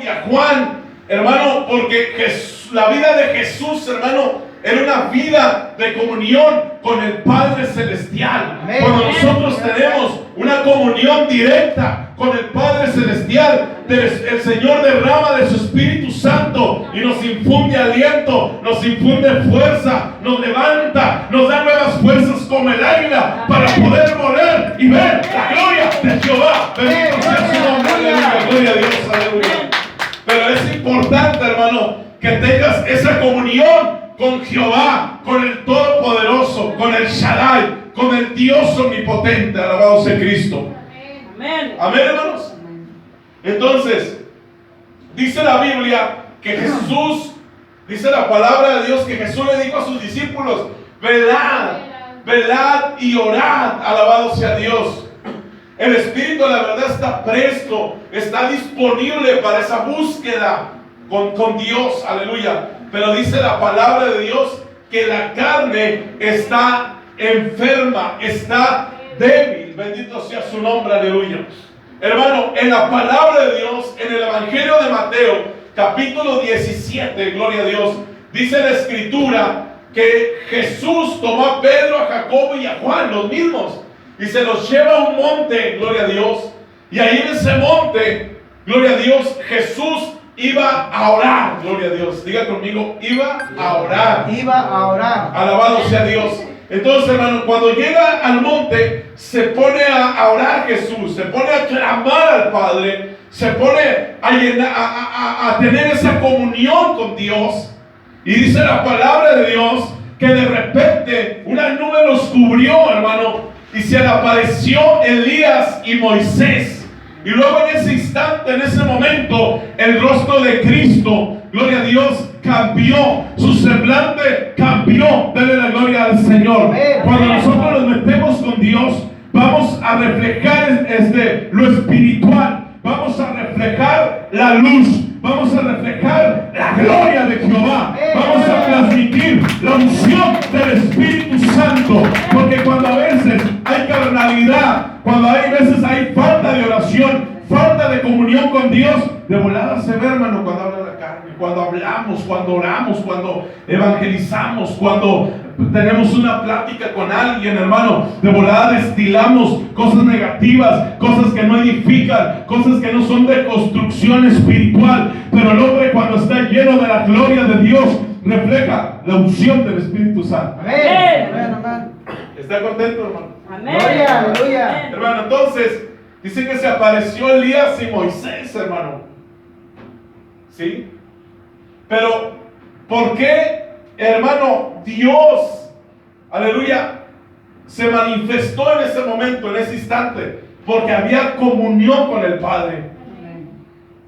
y a Juan, hermano, porque la vida de Jesús, hermano, era una vida de comunión con el Padre Celestial. Amén. Cuando nosotros tenemos una comunión directa con el Padre Celestial, el Señor derrama de su Espíritu Santo y nos infunde aliento, nos infunde fuerza, nos levanta, nos da nuevas fuerzas como el águila para poder volar y ver la gloria de Jehová. Bendito sea su nombre, aleluya, gloria a Dios, aleluya. Pero es importante, hermano, que tengas esa comunión con Jehová, con el Todopoderoso, con el Shaddai, con el Dios omnipotente. Alabado sea Cristo. Amén. Amén, hermanos. Entonces, dice la Biblia que Jesús, dice la palabra de Dios, que Jesús le dijo a sus discípulos: velad, velad y orad. Alabado sea Dios. El Espíritu de la verdad está presto, está disponible para esa búsqueda con Dios, aleluya. Pero dice la palabra de Dios que la carne está enferma, está débil. Bendito sea su nombre, aleluya. Hermano, en la palabra de Dios, en el Evangelio de Mateo, capítulo 17, gloria a Dios, dice la Escritura que Jesús tomó a Pedro, a Jacobo y a Juan, los mismos, y se los lleva a un monte, gloria a Dios. Y ahí en ese monte, gloria a Dios, Jesús iba a orar, gloria a Dios. Diga conmigo, iba a orar. Iba a orar. Alabado sea Dios. Entonces, hermano, cuando llega al monte, se pone a orar Jesús, se pone a clamar al Padre, se pone a tener esa comunión con Dios. Y dice la palabra de Dios que de repente una nube los cubrió, hermano, y se le apareció Elías y Moisés. Y luego en ese instante, en ese momento, el rostro de Cristo, gloria a Dios, cambió. Su semblante cambió. Dale la gloria al Señor. Cuando nosotros nos metemos con Dios, vamos a reflejar lo espiritual. Vamos a reflejar la luz. Vamos a reflejar la gloria de Jehová. Vamos a transmitir la unción del Espíritu Santo. Porque cuando a veces hay carnalidad, cuando hay veces hay falta de oración, falta de comunión con Dios, de volada se ve, hermano, cuando habla la carne, cuando hablamos, cuando oramos, cuando evangelizamos, cuando tenemos una plática con alguien, hermano, de volada destilamos cosas negativas, cosas que no edifican, cosas que no son de construcción espiritual. Pero el hombre, cuando está lleno de la gloria de Dios, refleja la unción del Espíritu Santo. Amén. Amén, amén. ¿Está contento, hermano? Amén. Gloria, aleluya. Hermano, entonces dice que se apareció Elías y Moisés, hermano. ¿Sí? Pero, ¿por qué, hermano, Dios, aleluya, se manifestó en ese momento, en ese instante? Porque había comunión con el Padre.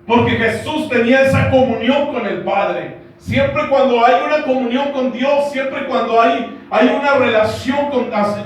Porque Jesús tenía esa comunión con el Padre. Siempre cuando hay una comunión con Dios, siempre cuando hay una relación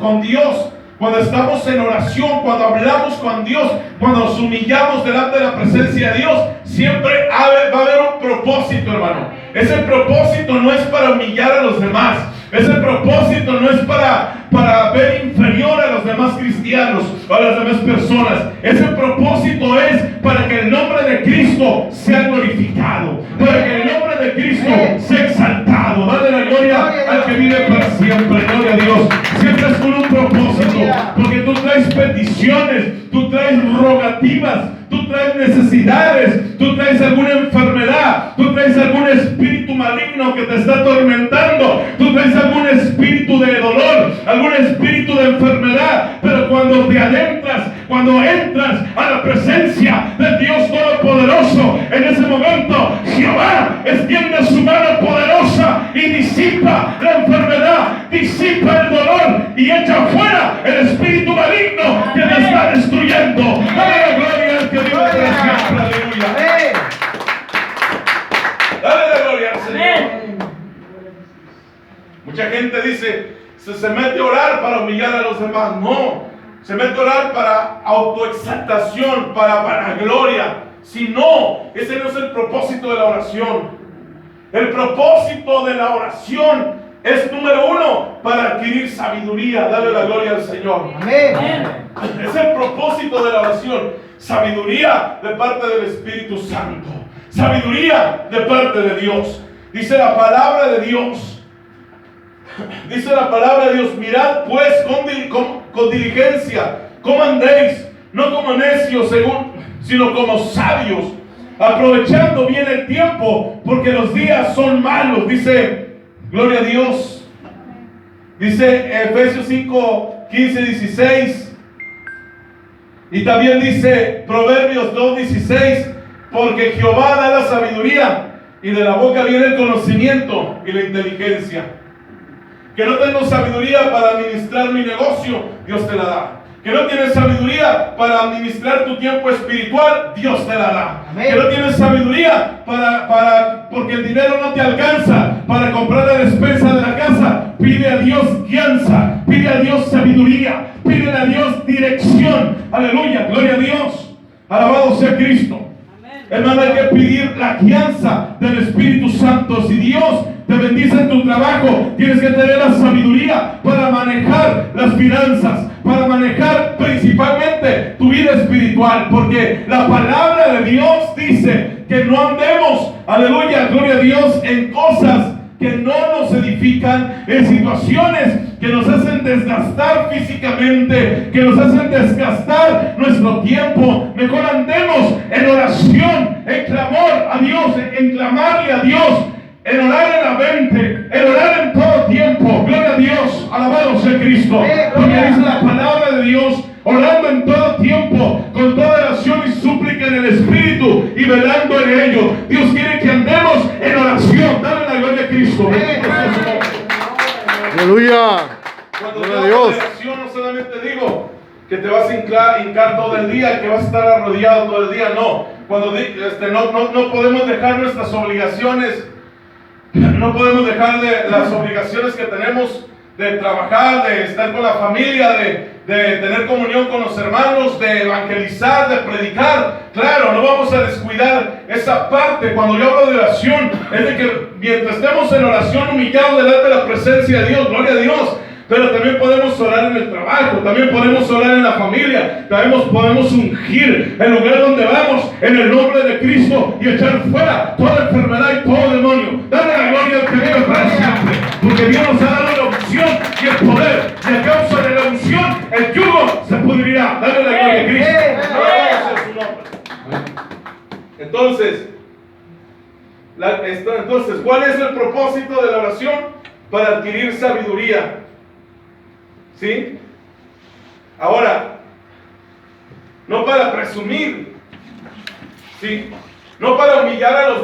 con Dios, cuando estamos en oración, cuando hablamos con Dios, cuando nos humillamos delante de la presencia de Dios, siempre va a haber un propósito, hermano. Ese propósito no es para humillar a los demás. Ese propósito no es para ver inferior a los demás cristianos, a las demás personas. Ese propósito es para que el nombre de Cristo sea glorificado, para que el nombre de Cristo sea exaltado. Dale la gloria al que vive para siempre. Gloria a Dios. Siempre es con un propósito, porque tú traes peticiones, tú traes rogativas, tú traes necesidades, tú traes alguna enfermedad, tú traes algún espíritu maligno que te está atormentando, tú traes algún espíritu de dolor, algún espíritu de enfermedad. Pero cuando te adentras, cuando entras a la presencia del Dios Todopoderoso, en ese momento Jehová extiende su mano poderosa y disipa la enfermedad, disipa el dolor y echa fuera el espíritu maligno que te está destruyendo. Dale la gloria al que vive para siempre. Aleluya. Dale la gloria al Señor. Mucha gente dice, se mete a orar para humillar a los demás. No, se mete a orar para autoexaltación, para vanagloria. Si no, ese no es el propósito de la oración. El propósito de la oración es, número uno, para adquirir sabiduría. Dale la gloria al Señor. Amén. Es el propósito de la oración. sabiduría de parte del Espíritu Santo, sabiduría de parte de Dios. Dice la palabra de Dios, mirad pues con diligencia cómo andéis, no como necios sino como sabios, aprovechando bien el tiempo, porque los días son malos. Dice, gloria a Dios. Dice Efesios 5, 15, 16. Y también dice Proverbios 2, 16. Porque Jehová da la sabiduría, y de la boca viene el conocimiento y la inteligencia. Que no tengo sabiduría para administrar mi negocio, Dios te la da. Que no tienes sabiduría para administrar tu tiempo espiritual, Dios te la da. Amén. Que no tienes sabiduría porque el dinero no te alcanza para comprar la despensa de la casa, pide a Dios guianza, pide a Dios sabiduría, pide a Dios dirección. Aleluya, gloria a Dios. Alabado sea Cristo. Amén. Hermano, hay que pedir la guianza del Espíritu Santo. Si Dios te bendice en tu trabajo, tienes que tener la sabiduría para manejar las finanzas, para manejar principalmente tu vida espiritual, porque la palabra de Dios dice que no andemos, aleluya, gloria a Dios, en cosas que no nos edifican, en situaciones que nos hacen desgastar físicamente, que nos hacen desgastar nuestro tiempo. Mejor andemos en oración, en clamor a Dios, en clamarle a Dios, en orar en la mente, en orar en todo tiempo. Gloria a Dios, alabado sea Cristo. Porque dice la palabra de Dios, orando en todo tiempo, con toda oración y súplica en el Espíritu, y velando en ello. Dios quiere que andemos en oración. Dale la gloria a Cristo. Aleluya. Cuando te hablo de oración, no solamente digo que te vas a hincar todo el día, que vas a estar arrodillado todo el día. No. Cuando no podemos dejar nuestras obligaciones. No podemos dejar de las obligaciones que tenemos de trabajar, de estar con la familia, de tener comunión con los hermanos, de evangelizar, de predicar. Claro, no vamos a descuidar esa parte. Cuando yo hablo de oración, es de que mientras estemos en oración humillados delante de la presencia de Dios, gloria a Dios. Pero también podemos orar en el trabajo, también podemos orar en la familia, también podemos ungir el lugar donde vamos en el nombre de Cristo y echar fuera toda enfermedad y todo demonio. Dale la gloria al que vive para siempre, porque Dios nos ha dado la unción y el poder, y a causa de la unción el yugo se pudrirá. Dale la gloria a Cristo. Alabado sea su nombre. Entonces, ¿cuál es el propósito de la oración? Para adquirir sabiduría. ¿Sí? Ahora, no para presumir, ¿sí? No para humillar a los